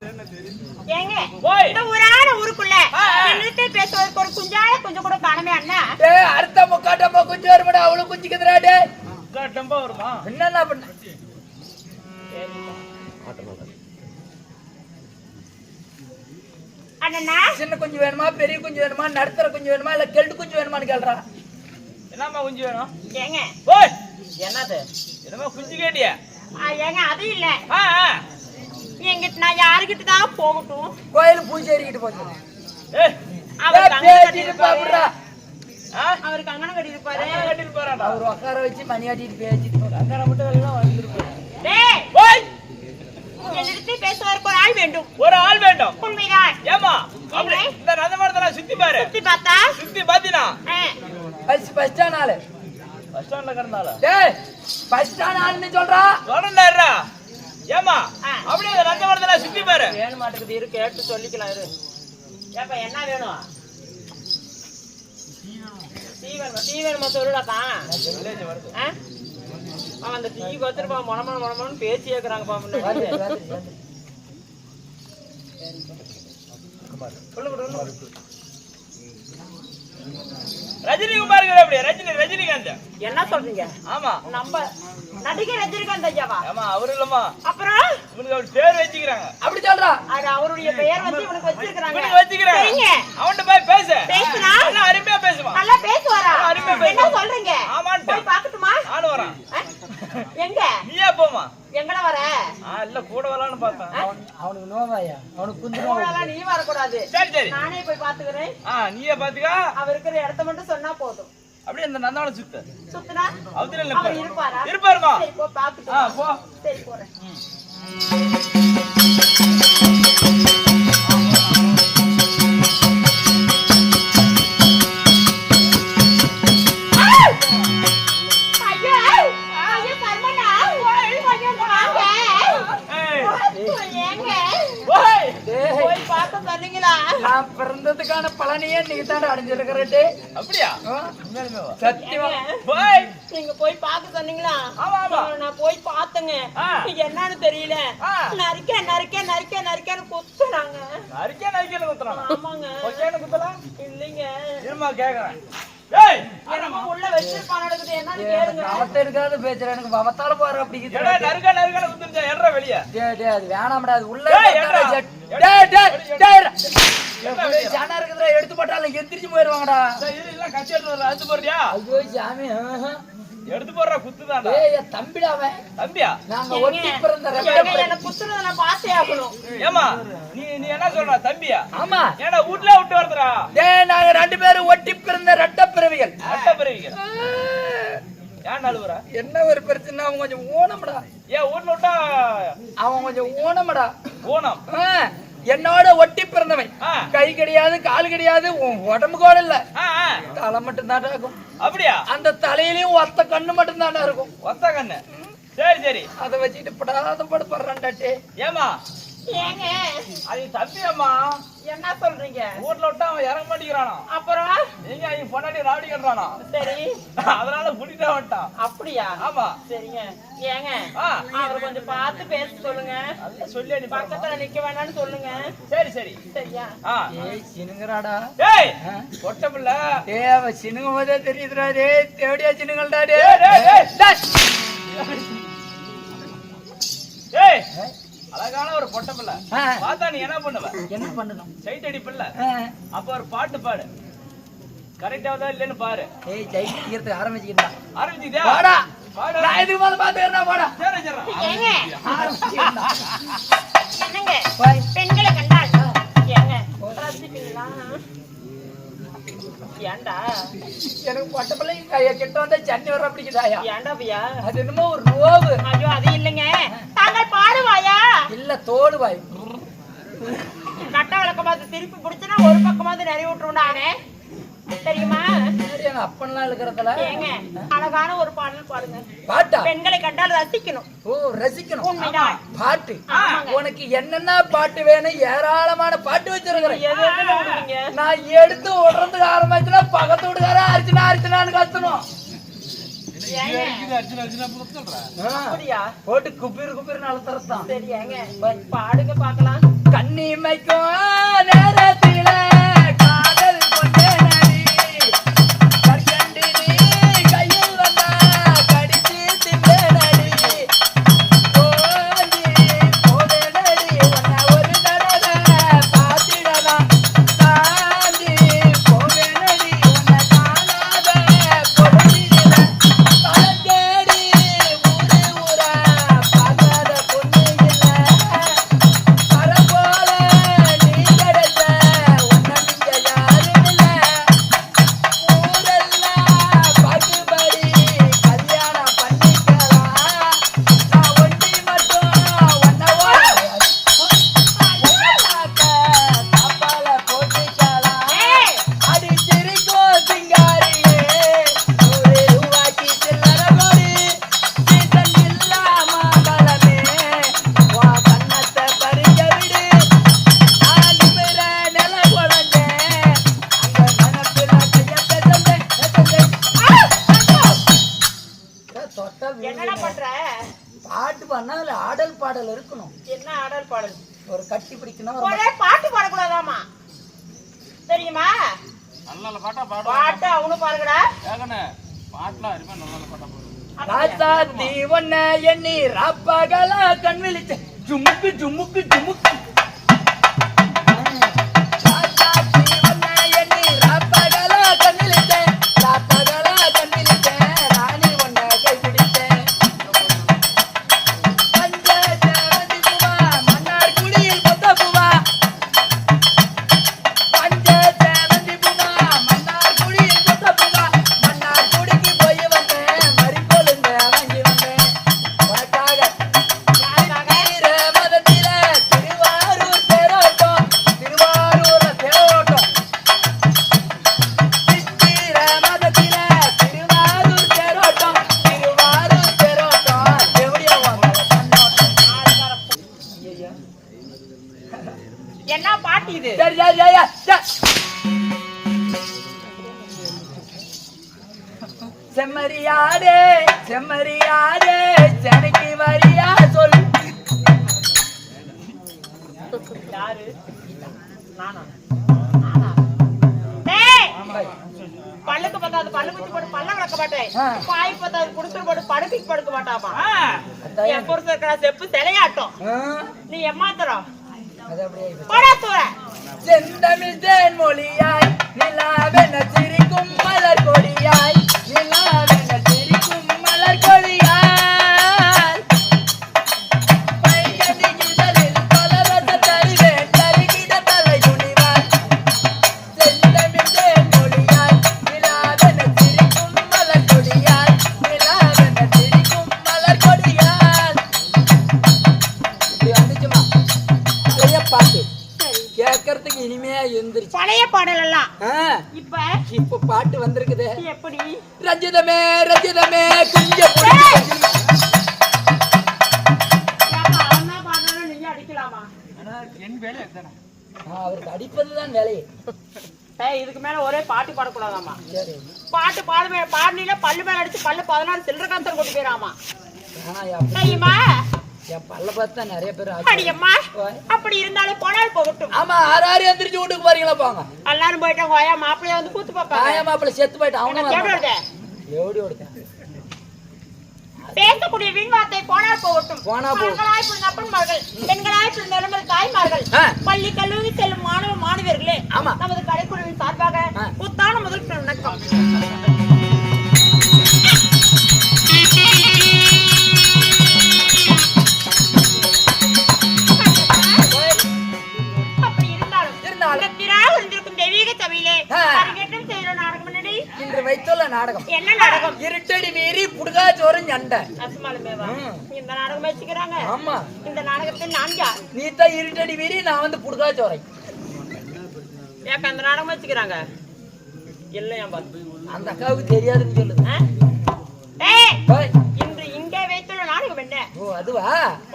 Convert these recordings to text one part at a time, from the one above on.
ஏங்க இந்த ஊரான ஊருக்குள்ள நின்னுட்டு பேசுறதுக்கு ஒரு குஞ்சால கொஞ்சம் கூட காணமே அண்ணா. டேய் அடுத்த முக்காட்டமா குஞ்சு வருமாடா அவளும் குஞ்சிக்குதுடா டேய். முக்காட்டமா வருமா? என்னன்னா பண்ண? அண்ணா சின்ன குஞ்சு வேணுமா பெரிய குஞ்சு வேணுமா நடுத்தர குஞ்சு வேணுமா இல்ல கெல்டு குஞ்சு வேணுமான்னு கேளுடா. என்னம்மா குஞ்சு வேணும்? ஏங்க ஓய் என்னது? என்னம்மா குஞ்சு கேட்டியா? ஏங்க அது இல்ல. எங்கிட்ட நான் யாருக்கிட்ட தான் போகட்டும்? கோயில் பூஜேரிக்கிட்டு போச்சு. அவருக்கு அங்கன கட்டி இருப்பாரு. அவர் உட்கார வச்சு மணி ஆட்டிட்டு பேசிட்டு அங்கன மட்டும் எல்லாம் வந்துருப்பாரு. என்னிடத்து பேசுவதற்கு ஒரு ஆள் வேண்டும். ஒரு ஆள் வேண்டும். உண்மைதான். ஏமா அப்படி இந்த நந்தமரத்துல சுத்தி பாரு. சுத்தி பார்த்தா சுத்தி பாத்தினா பஸ் ஸ்டாண்ட் ஆளு. பஸ் ஸ்டாண்ட்ல கடந்தால. டேய் பஸ் ஸ்டாண்ட் ஆளுன்னு சொல்றா. சொல்றேன்டா. ஏமா அப்படியே இந்த நந்தமரத்துல சுத்தி பாரு. வேணும் மாட்டேங்குது இரு கேட்டு சொல்லிக்கலாம் இரு. ஏப்பா என்ன வேணும்? டீ வேணுமா சொல்லுடாக்கா. வருது. அவன் அந்த டீ வச்சிருப்பா மொனமொனன்னு பேசி கேக்குறாங்க ரஜினிகுமார் அப்படி ரஜினிகாந்த். என்ன சொல்றீங்க? ஆமா நம்ம நடிகர் ரஜினிகாந்த் ஐயாவா? ஆமா அவரு இல்லம்மா. அப்புறம் இவனுக்கு அவர் பேர் வச்சுக்கிறாங்க. அப்படி சொல்றா. அது அவருடைய பெயர் வந்து இவனுக்கு வச்சிருக்காங்க. வச்சுக்கிறாங்க. அவன்கிட்ட போய் பேசு. பேசுனா நல்லா அருமையா பேசுவான். நல்லா பேசுவாரா? அருமையா என்ன பேசுவான். சொல்றீங்க? ஆமான்னு போய் பார்க்கட்டுமா? நானும் வரேன். எங்க? நீயே போமா. எங்கட வர? இல்ல கூட வரலாம்னு பார்த்தேன். அவனுக்கு நோவாயா? அவனுக்கு குந்துறா. நீ வர கூடாது. சரி நானே போய் பாத்துக்கறேன். நீயே பாத்துக்க. அவர் இருக்கிற இடத்த மட்டும் சொன்னா போதும். அப்படியே அந்த நந்தாவள சுத்துனா அவர் இருப்பாரா? இருப்பாருமா. சரி போ பாத்துட்டு. போ. சரி போறேன். நான் பிறந்ததுக்கான பலனையே நீ தாண்ட அடைஞ்சிருக்கிறே. அப்படியா? சத்தியமா நீங்க போய் பார்க்க சொன்னீங்களா? நான் போய் பார்த்தேங்க. என்னன்னு தெரியல. நரிக்கன்னு குத்துறாங்க. நரிக்கன்னு குத்துறாங்க. ஆமாங்க. குத்தலாம் இல்லைங்க. இருமா கேக்குறேன். உள்ள வச்சிருப்பான் நடக்குது. என்னன்னு கேளுங்க. அவத்த இருக்காது பேசுற எனக்கு பவத்தால போற அப்படி நறுக்க குத்துச்சா என்ற வெளிய. அது வேணாம்டா அது உள்ள ஜானா இருக்குதுடா எடுத்து போட்டால எந்திரிச்சு போயிடுவாங்கடா. இதெல்லாம் கட்சி எடுத்து அது போறியா? ஐயோ சாமி எடுத்து போடுற குத்துதான்டா. ஏய் தம்பிடா அவன். தம்பியா? நாங்க ஒட்டி பிறந்த என்ன குத்துறத நான் பாத்தே ஆகணும். ஏமா நீ என்ன சொல்ற தம்பியா? ஆமா. ஏடா வீட்ல விட்டு வரதுடா. டேய் நாங்க ரெண்டு பேரும் ஒட்டி பிறந்த இரட்ட பிறவிகள். இரட்ட பிறவிகள். ஏன் அழுவுறா? என்ன ஒரு பிரச்சனை அவன் கொஞ்சம் ஊனம்டா. ஏன் வீட்ல விட்டா அவன் கொஞ்சம் ஊனம்டா. ஊனம். என்னோட ஒட்டி பிறந்தவன். கை கிடையாது கால் கிடையாது உடம்பு கூட இல்ல. தலை மட்டும் தான் இருக்கும். அப்படியா? அந்த தலையிலயும் ஒத்த கண்ணு மட்டும் தானே இருக்கும். ஒத்த கண்ணு. சரி அதை வச்சுட்டு படாத படுறான்டாட்டே. ஏமா ஏங்க அது தம்பி அம்மா. என்ன சொல்றீங்க? வீட்ல விட்டா அவன் இறங்க மாட்டேங்கிறானா. அப்புறம் நீங்க அவன் பொண்டாட்டி ராவடி கட்டுறானா. சரி அதனால புடிட்டா வந்துட்டான். அப்படியா? ஆமா. சரிங்க. ஏங்க அவரை கொஞ்சம் பார்த்து பேச சொல்லுங்க. சொல்லி நீ பக்கத்துல நிக்க வேண்டாம்னு சொல்லுங்க. சரி சரியா? ஏய் சினுங்கறாடா. ஏய் பொட்ட புள்ள. ஏய் அவ சினுங்க போதே தெரியுதுடா. டேய் தேவடியா சினுங்கடா. ஏய் அழகான ஒரு பொட்ட புள்ள. பார்த்தா நீ என்ன பண்ணுவ? என்ன பண்ணணும்? சைட் அடிப்பல்ல. அப்ப ஒரு பாட்டு பாடு. கரெக்டாவதா இல்லன்னு பாரு. ஏய் சைட் அடிக்கிறது ஆரம்பிச்சிட்டா. ஆரம்பிச்சிட்டியா? வாடா. நான் இதுக்கு மேல பாத்துறேன்னா வாடா. சரி. ஏங்க ஆரம்பிச்சிட்டா. என்னங்க பெண்களை கண்டால் ஏங்க ரசிப்பீங்களா? ஏண்டா எனக்கு பொட்ட பிள்ளை கைய கிட்ட வந்தா சன்னி வர அப்படிக்குதாயா? ஏண்டா பையா? அது என்னமோ ஒரு நோவு. ஐயோ அது இல்லைங்க. தாங்கள் பாடுவாயா? இல்ல தோடு வாய். கட்ட விளக்கமாவது திருப்பி பிடிச்சனா ஒரு பக்கமாவது நிறைய விட்டுருவோம் நானே. தெரியுமா? எங்க அப்பன்லாம் இருக்கிறதுல ஏங்க அழகான ஒரு பாடல் பாடுங்க. பாட்டா? பெண்களை கண்டால் ரசிக்கணும். ஓ ரசிக்கணும். உண்மைதான். பாட்டு உனக்கு என்னென்ன பாட்டு வேணும்? ஏராளமான பாட்டு வச்சிருக்கிறேன். நான் எடுத்து விடுறதுக்கு ஆரம்பிச்சுன்னா பக்கத்து வீட்டுக்கார அர்ச்சனான்னு கத்தணும். அப்படியா? போட்டு குப்பீர் அழுத்தறதான். சரி ஏங்க பாடுங்க பாக்கலாம். கண்ணிமைக்கும் நேரத்தில காதல் கொண்டேனடி கற்கண்டினி கையில் வந்தா கடிச்சு தின்றேனடி போனடி உன்னை ஒரு தடவை பார்த்திடலாம் தாண்டி போவேனடி உன்னை காணாத பொழுதில பழங்கேடி ஊரு ஊரா பார்க்காத பொண்ணு இல்லை வரப்போல நீ கிடைச்ச உன்னை நீங்க யாரும் இல்லை ஊரெல்லாம் பாட்டுபடி கல்யாணம் பண்ணிக்கலாம் நான் ஒண்டி மட்டும் உன்னை தாப்பால போட்டுக்கலாம் அடி சிரிக்கோ சிங்காரியே 100 ரூபாய்க்கு சில்லற கோடி சீசன் இல்லாம பலமே வா கண்ணத்தை பறிக்க விடு நான் நிமிர நில குழந்தேன் அங்க மனசுல என்னடா பண்ற? பாட்டு பண்ணா அதுல ஆடல் பாடல் இருக்கணும். என்ன ஆடல் பாடல்? ஒரு கட்டி பிடிக்கணும் ஒரே பாட்டு பாடக்கூடாதாமா தெரியுமா? நல்ல பாட்டா பாடு. பாட்டு அவனு பாருங்கடா. கேக்கனே பாட்டுலாம் அருமையா நல்ல பாட்டா பாடு. ராசாத்தி ஒன்ன எண்ணி ராப்பகலா கண் விழிச்ச ஜுமுக்கு ஜுமுக்கு ஜுமுக்கு ராசாத்தி ஒன்ன எண்ணி ராப்பகலா கண் விழிச்ச ராப்பகலா கண் விழிச்ச ராணி ஒன்ன கை பிடிச்சேன் பஞ்ச சேவந்தி பூவா மன்னார் குடியில் பொத்த பூவா பஞ்ச சேவந்தி பூவா மன்னார் குடியில் பொத்த பூவா மன்னார் குடிக்கு போய் வந்தேன் மறிக்கொழுந்த வாங்கி வந்தேன் உனக்காக வீர மதத்தில திருவாரூர் தேரோட்டம் திருவாரூர தேரோட்டம் சித்திர மதத்தில திருவாரூர் தேரோட்டம் திருவாரூர் தேரோட்டம் எப்படியோ கண்ணோட்டம் ஐயா என்ன பாட்டு இது? சரி சரி சரி சரி. செம்மறியாடே செம்மறியாடே சென்னைக்கு வரியா சொல் யாரு? நானா? நானா? டேய், பல்லுக்கு பத்தாது பல்லு குத்தி போட்டு பல்ல விளக்க மாட்டேன். ஆ. பாய் பத்தாது குடுத்துட்டு போட்டு படுக்கைக்கு படுக்க மாட்டாமா. அதான் என் புருஷன் இருக்கிற செப்பு சிலையாட்டம். ஆ, நீ எம்மாத்திரம் அது அப்படியே ஆயிப்போச்சு. போடா தூர. செந்தமிழ் தேன்மொழியாய் நிலாவென சிரிக்கும் மலர் கொடியாய் நிலாவென சிரிக்கும் மலர் கொடியாய் பையனி இதழில் பலரச தருவேன் தருகிட தலை குனிவாய் செந்தமிழ் தேன்மொழியாய் நிலாவென சிரிக்கும் மலர் கொடியாய் நிலாவென சிரிக்கும் மலர் கொடியாய் இப்படி வந்துச்சுமா பழைய பாட்டு கேட்கறதுக்கு இனிமையா இருந்துருச்சு. பழைய பாடல் எல்லாம் ஆ, இப்ப இப்ப பாட்டு வந்திருக்குது. எப்படி? ரஞ்சிதமே ரஞ்சிதமே குஞ்ச ஏம்மா, அவன் தான் பாடுறான்னு நீங்க அடிக்கலாமா? என் வேலை அதுதானே. அவருக்கு அடிப்பதுதான் வேலையே. ஏய், இதுக்கு மேல ஒரே பாட்டு பாடக்கூடாதாமா. சரி. பாட்டு பாடுனீல பல்லு மேல அடிச்சு பல்லு 16 சில்லற காந்தர் கொண்டு போயிராமா. அப்படி தெரியுமா? என் பல்ல பார்த்தா நிறைய பேர் அடியம்மா, அப்படி இருந்தாலும் போனால் போகட்டும். ஆமா, ஆறு எந்திரிச்சு வீட்டுக்கு போறீங்களா போங்க. எல்லாரும் போயிட்டாங்க. ஓயா மாப்பிள்ளைய வந்து கூத்து பாப்பாங்க. ஆயா மாப்பிள்ள செத்து போயிட்டு அவனும் எப்படி வருது? எப்படி ஓடுதேன் பேசக்கூடிய வீண் வார்த்தை போனால் போகட்டும். போனா போகட்டும். ஆண்களாய் பிறந்த அப்பன்மார்கள், பெண்களாய் பிறந்த இளம்பெண் தாய்மார்கள், ஆ. பள்ளி கல்லூரி செல்லும் மாணவ மாணவியர்களே, ஆமா. நமது கலைக்குழுவின் சார்பாக ஆ. புத்தான முதல் வணக்கம். அப்படி இருந்தாலும் இந்த திராக இருந்திருக்கும் தெய்வீக சபையிலே ஆ. அரங்கேற்றம் செய்கிற நாடகம் என்னடி? இன்று வைத்துள்ள நாடகம் என்ன நாடகம்? இருட்டடி வீரி புடுகாச்சோறும் சண்டை. அசுமாலுமேவா? ம். இந்த நாடகம் வச்சுக்கிறாங்க. ஆமா, இந்த நாடகத்தில் நான் யார்? நீ தான் இருட்டடி வீரி, நான் வந்து புடுகாச்சோரை. ஏக்க அந்த நாடகம் வச்சுக்கிறாங்க இல்லையா பாத்து? அந்த அக்காவுக்கு தெரியாதுன்னு சொல்லுது. ஏய், ஓய். இன்று இங்கே வைத்துள்ள நாடகம் என்ன? ஓ, அதுவா?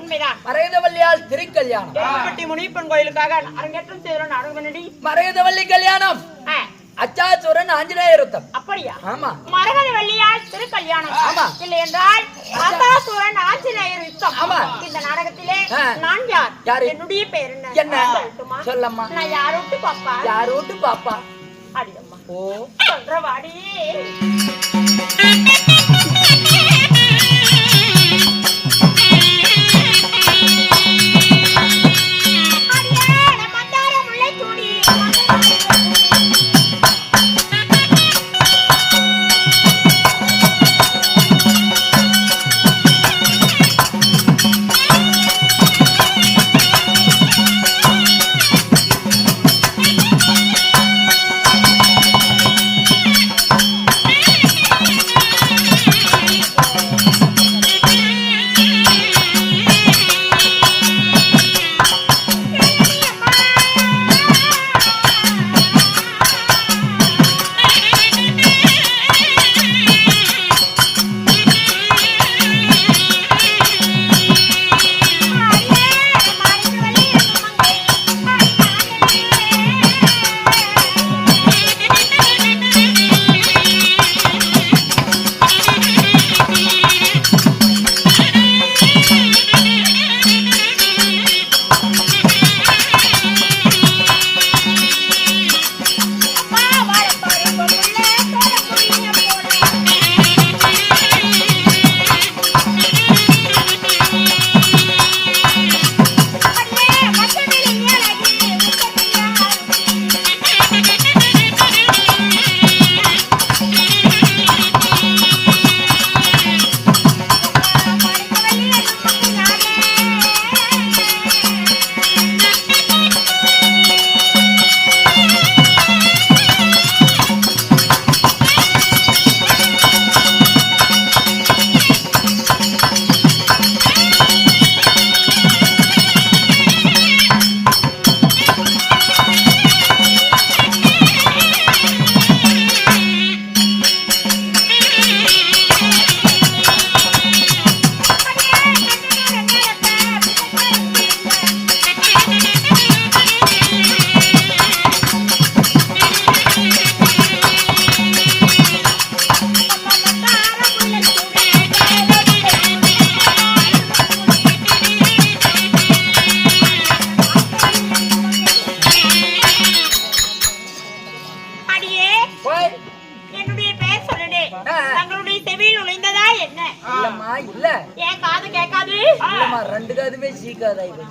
உண்மைதான். மரகதவல்லியால் திருக்கல்யாணம். எருமப்பட்டி முனியப்பன் கோயிலுக்காக அரங்கேற்றம் செய்கிற நாடகம் என்னடி? மரகதவல்லி கல்யாணம். ஆ, அச்சாசூரன் ஆஞ்சநேயர் யுத்தம். அப்படியா? ஆமா. மரகத வள்ளியால் திருக்கல்யாணம். ஆமா. இல்லை என்றால் அச்சாசூரன் ஆஞ்சநேயர் யுத்தம். ஆமா. இந்த நாடகத்திலே நான் யார்? யாரு? என்னுடைய பேர் என்ன? என்ன சொல்லம்மா? நான் யாரோட்டு பாப்பா? யாரோட்டு பாப்பா? அடியம்மா. ஓ சொல்ற வாடி.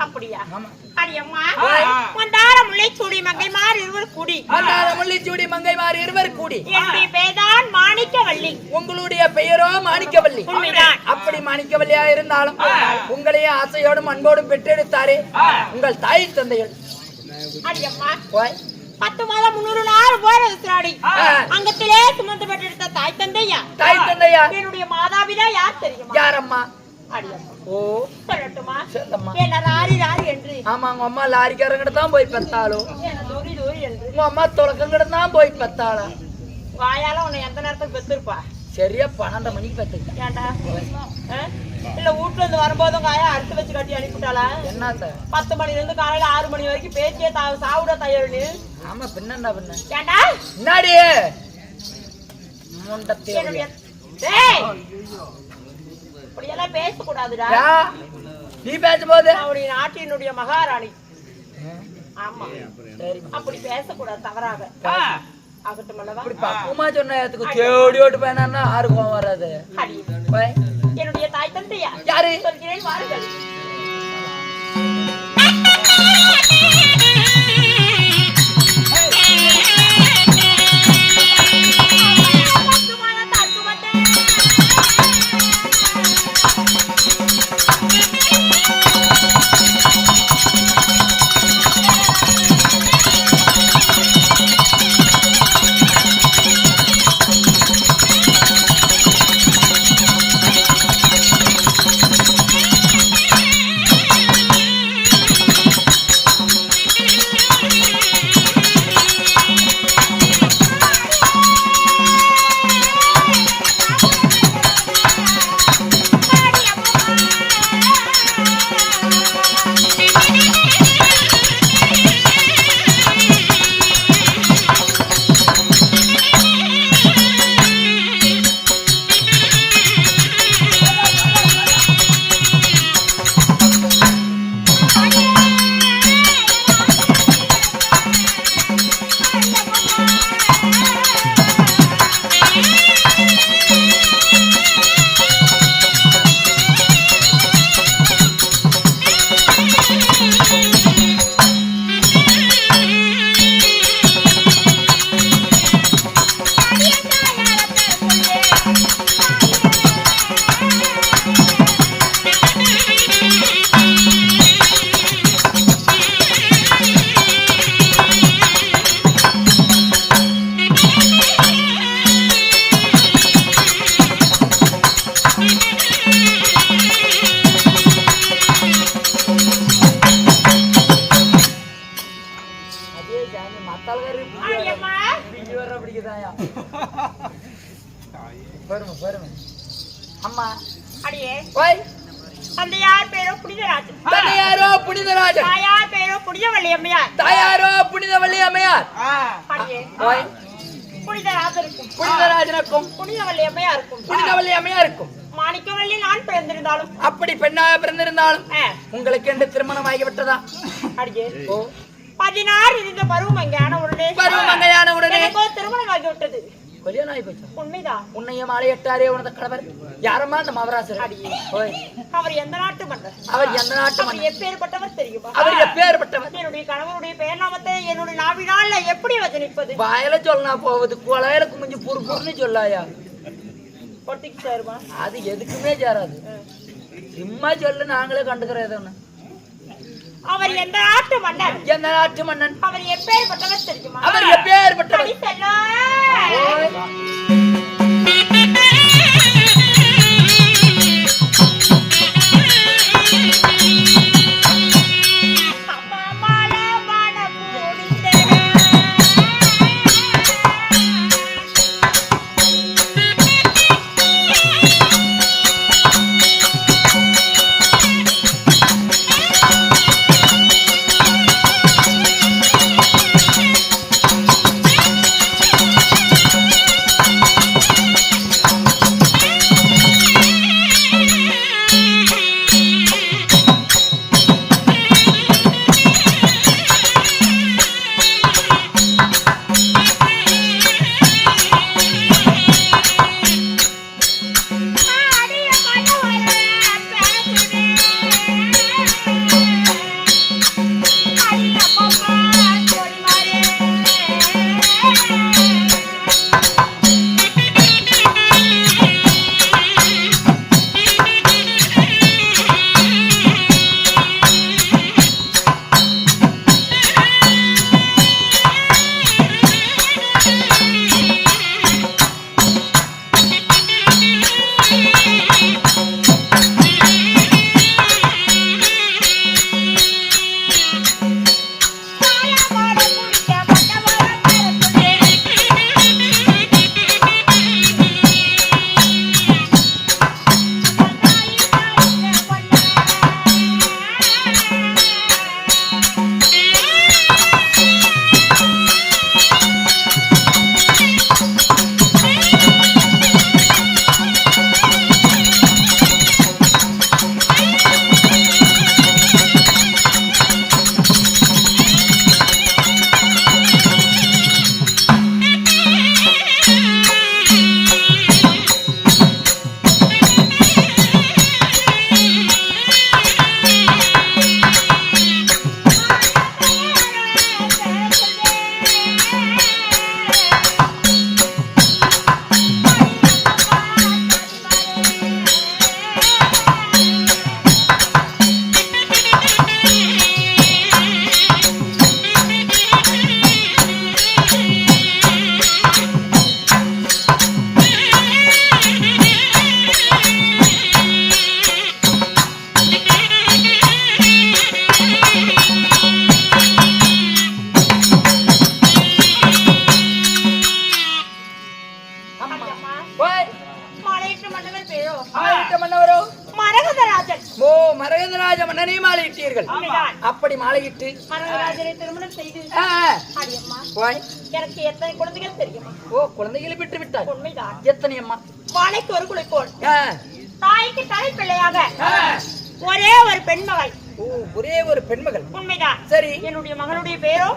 அப்படியா? அடியம்மா மந்தார முல்லைச்சூடி மங்கைமார் இருவர் கூடி. மந்தார முல்லைச்சூடி மங்கைமார் இருவர் கூடி. என்னுடைய பெயர்தான் மாணிக்கவல்லி. உங்களுடைய பெயரோ மாணிக்கவல்லி. அப்படி மாணிக்கவல்லியா இருந்தாலும் உங்களையே ஆசையோடும் அன்போடும் பெற்றெடுத்தாரே உங்கள் தாய் தந்தைகள். அடியம்மா 10 மாதம் 300 நாள் போராடி அங்கத்திலே சுமந்து பெற்றெடுத்த தாய் தந்தையா? தாய் தந்தையா? என்னுடைய மாதாபிதா யார் தெரியுமா? யாரம்மா? அடியம்மா. ஓ சொல்லட்டுமா? சொல்லம்மா. என்ன ராரி ராரி என்று. ஆமா, உங்க அம்மா லாரிக்காரங்கிட்ட தான் போய் பெத்தாலும் என்ன தூரி தூரி என்று. உங்க அம்மா தொடக்கங்கிட்ட தான் போய் பெத்தாளா? வாயால உன்னை எந்த நேரத்துக்கு பெத்திருப்பா? சரியா 12 மணிக்கு பெத்துக்கிட்டேன். ஏண்டா? இல்ல வீட்டுல இருந்து வரும்போதும் காயா அறுத்து வச்சு கட்டி அனுப்பிட்டாளா? என்ன 10 மணில இருந்து காலையில 6 மணி வரைக்கும் பேச்சே சாவுட தயார் நீ. ஆமா, பின்னண்டா பின்ன. ஏண்டா? முன்னாடி முண்டத்தே அப்படியெல்லாம் பேசக்கூடாதுடா. நீ பேசும்போது அவருடைய நாட்டினுடைய மகாராணி. ஆமா, சரி, அப்படி பேசக்கூடாது, தவறாக ஆகட்டும் அல்லவா? அப்படி பக்குவமா சொன்னதுக்கு தேடி ஓட்டு போனா ஆர்வம் வராது. என்னுடைய தாய் தந்தையா? யாரு? சொல்கிறேன், வாருங்கள். சாமி மத்தாள்காரு அடியம்மா பிடி வர பிடிக்குதாயா பெருமை அம்மா அடியே ஓய் தந்தையார் பேரோ புனிதராஜன் தந்தையாரோ புனிதராஜன் தாயார் பேரோ புனிதவள்ளி அம்மையார் தாயாரோ புனிதவள்ளி அம்மையார் அடியே ஓய் புனிதராஜனுக்கும் புனிதராஜனுக்கும் புனிதவள்ளி அம்மையாருக்கும் புனிதவள்ளி அம்மையாருக்கும் மாணிக்கவள்ளி நான் பிறந்திருந்தாலும் அப்படி பெண்ணாக பிறந்திருந்தாலும் உங்களுக்கு என்று திருமணம் ஆகிவிட்டதா அடியே ஓ 16 இருந்த பருவமங்கையான உடனே எனக்கோ திருமணம் ஆகிவிட்டது கல்யாணம் ஆகி போச்சு உண்மைதான் உன்னையும் மாலையிட்டாரே உனது கணவர் யாரம்மா அந்த மவராசர் அடியே ஓய் அவர் எந்த நாட்டு மன்னர் அவர் எந்த நாட்டு அவர் எப்பேற்பட்டவர் தெரியுமா அவர் எப்பேற்பட்டவர் என்னுடைய கணவருடைய பெயர் நாமத்தை என்னுடைய நாவினால் எப்படி வச்சனிப்பது வாயில சொல்லனா போகுது குழையில குமிஞ்சு புறுப்புன்னு சொல்லாயா பொட்டிக்கு சேருமா அது எதுக்குமே சேராது சும்மா சொல்லு நாங்களே கண்டுக்கிறோம் ஏதோ ஒண்ணு அவர் எந்த நாட்டு மன்னர் எந்த நாட்டு மன்னன் அவர் எப்பேற்பட்டவர் தெரியுமா அவர் எப்பேற்பட்டவர் அடி செல்லம். அம்மா மாலமான பூடிந்தே மரகதராஜ மன்னனை மாலையிட்டீர்கள். அப்படி மாலையிட்டு மரகதராஜனை திருமணம் செய்து அடியம்மா எனக்கு எத்தனை குழந்தைகள் தெரியுமா? ஓ, குழந்தைகளை விட்டு விட்டார். உண்மைதான். எத்தனை அம்மா? வாழைக்கு ஒரு குலைக்கோள், தாய்க்கு தாய் பிள்ளையாக ஒரே ஒரு பெண்மகள். ஓ, ஒரே ஒரு பெண்மகள். உண்மைதான். சரி, என்னுடைய மகளுடைய பேரோ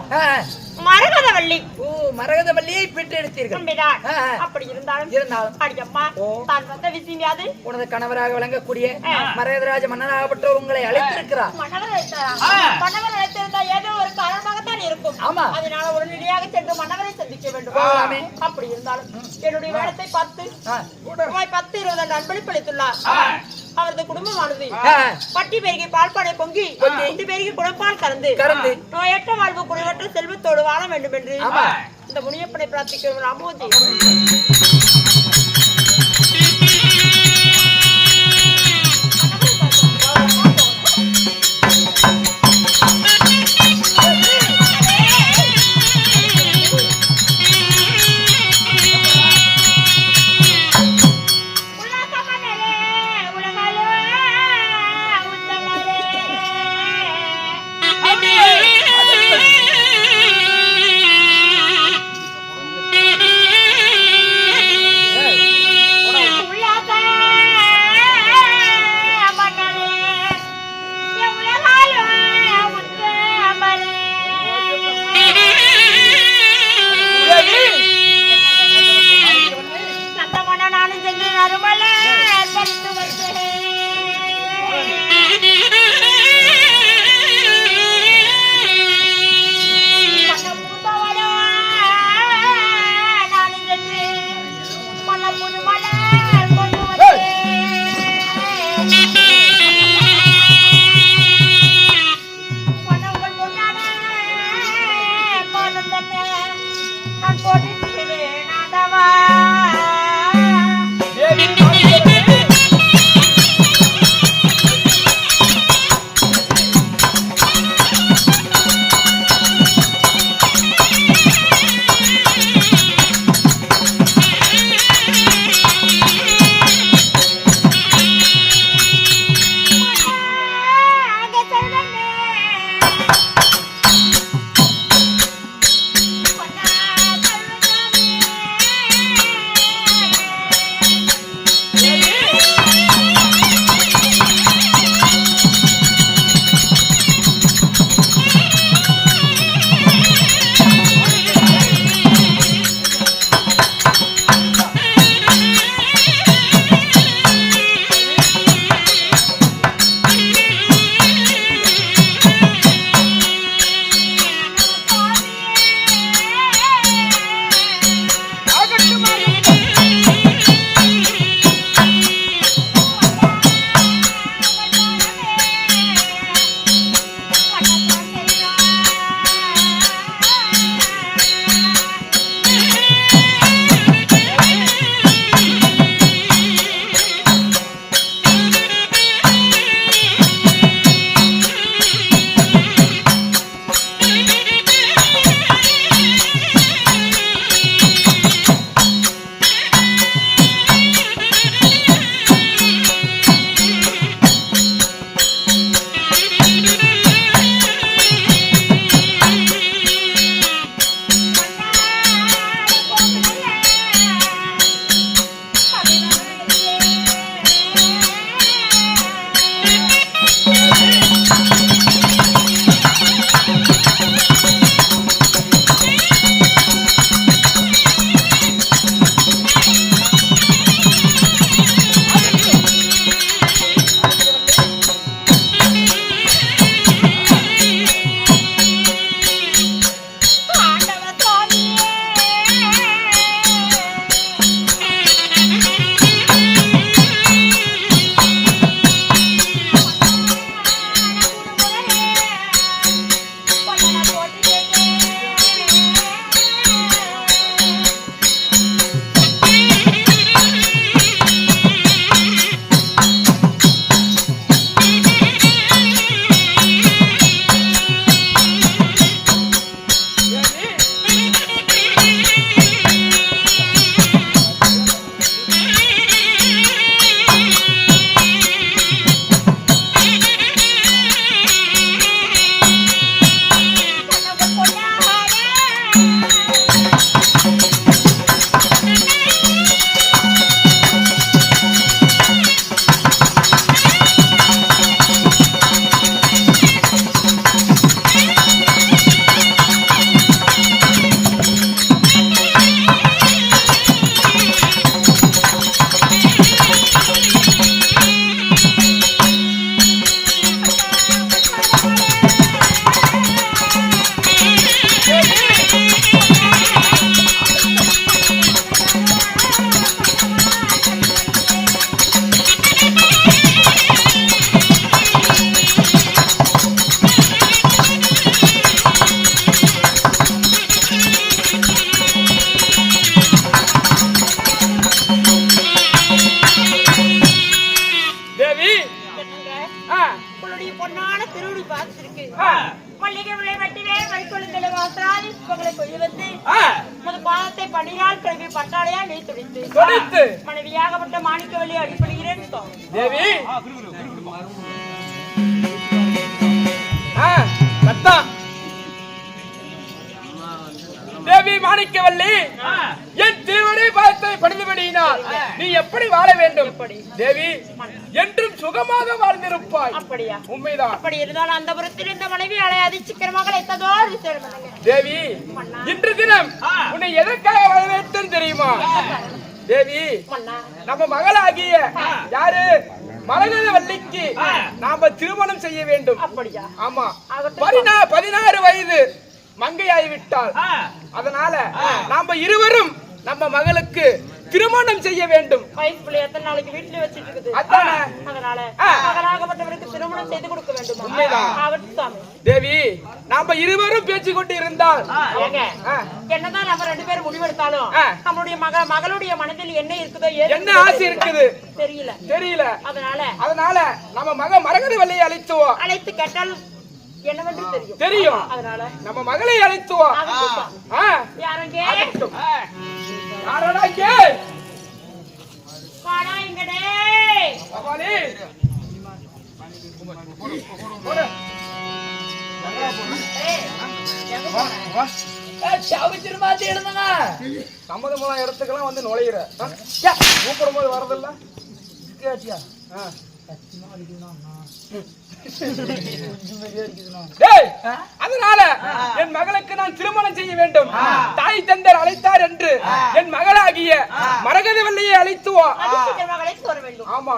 மரகதவள்ளி. ஓ, மரகதவள்ளியை பெற்று எடுத்தீர்கள். உண்மைதான். அப்படி இருந்தாலும் அடியம்மா தான் வந்த விஷயம் யாது? உனது கணவராக விளங்கக்கூடிய மரகதராஜ மன்னனாகப்பட்ட உங்களை அழைத்திருக்கிறார். மன்னவர் அழைத்திருந்தா ஏதோ ஒரு காரணமாகத்தான் இருக்கும். ஆமா, அதனால உடனடியாக சென்று மன்னவரை சந்திக்க வேண்டும். அப்படி இருந்தாலும் என்னுடைய வேடத்தை 10-20 அன்பளிப்பளித்துள்ளார். அவரது குடும்பமானது பட்டி பெருகி பால்பானை பொங்கி குட்டி பெருகி குடப்பால் கறந்து நோயற்ற வாழ்வு குறைவற்ற செல்வத்தோடு வாழ வேண்டும் என்று இந்த முனியப்பனை பிரார்த்திக்கிறோம். ராமோஜி அழைத்து வந்தேன். மனைவியாகப்பட்ட மாணிக்கவல்லி அடிப்படுகிறேன் தேவி. தேவி மாணிக்கவல்லி, என் திருவடி பாதத்தை பணிந்தபடியினால் நீ எப்படி வாழ வேண்டும் தேவி? என்றும் சுகமாக வாழ்ந்திருப்பாய். அப்படியா? உண்மைதான். அப்படி இருந்தால் அந்த புறத்தில் இந்த மனைவி அலையாதி சிக்கனமாக எத்ததோ தேவி, இன்று தினம் உன்னை எதற்காக வரவேற்றேன் தெரியுமா? தேவி மன்னா நம்ம மகளாகிய யாரு மரகதவல்லிக்கு நாம திருமணம் செய்ய வேண்டும். அப்படியா? ஆமா, ஆகட்டும். 16 வயது மங்கையாகி விட்டாள். அதனால நாம இருவரும் நம்ம மகளுக்கு திருமணம் செய்ய வேண்டும். வயசு பிள்ளை எத்தனை நாளைக்கு வீட்டுல வச்சிட்டு இருக்குது. அதானே. அதனால மகனாகப்பட்டவருக்கு திருமணம் செய்து கொடுக்க வேண்டும். உண்மைதான். ஆகட்டும் சாமி. தேவி, நாம இருவரும் பேச்சு கொண்டு இருந்தால் ஏங்க, என்னதான் நம்ம 2 பேரும் முடிவெடுத்தாலும் நம்மளுடைய மகளுடைய மனதில் என்ன இருக்குதோ என்ன ஆசை இருக்குது தெரியல. அதனால நம்ம மக மரகதவல்லியை அழைத்து கேட்டால் என்னவென்று தெரியும். அதனால நம்ம மகளை அழைத்துவோம். யாரங்க வாடா இங்கடே. சம்மதமான இடத்துக்கெல்லாம் வந்து நுழையிற கூப்பிடும் போது வரதில்ல. அதனால என் மகளுக்கு நான் திருமணம் செய்ய வேண்டும். தாய் தந்தர் அழைத்தார் என்று என் மகளாகிய மரகதவல்லியை அழைத்துவோம். ஆமா,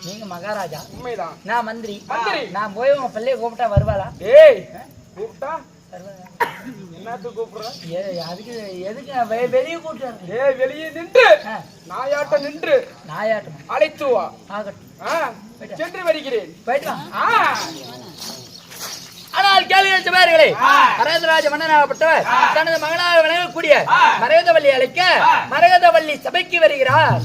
நீங்க மகாராஜா, உண்மைதான். நான் மந்திரி. நான் போய் உங்க பிள்ளைய கூப்பிட்டா வருவாளா? ஏய், கூப்பிட்டா என்னத்துக்கு கூப்பிடுற? அதுக்கு எதுக்கு வெளியே கூப்பிட்டு? ஏய், வெளியே நின்று நாயாட்டம் நின்று நாயாட்டம் அழைத்து வா. ஆகட்டும், சென்று வருகிறேன். போயிட்டு வா. ஆனால் கேள்வி எழுத்த பேர்களே, மரகதராஜ மன்னனாகப்பட்டவர் தனது மகனாக விளங்கக்கூடிய மரகதவல்லி அழைக்க மரகதவல்லி சபைக்கு வருகிறார்.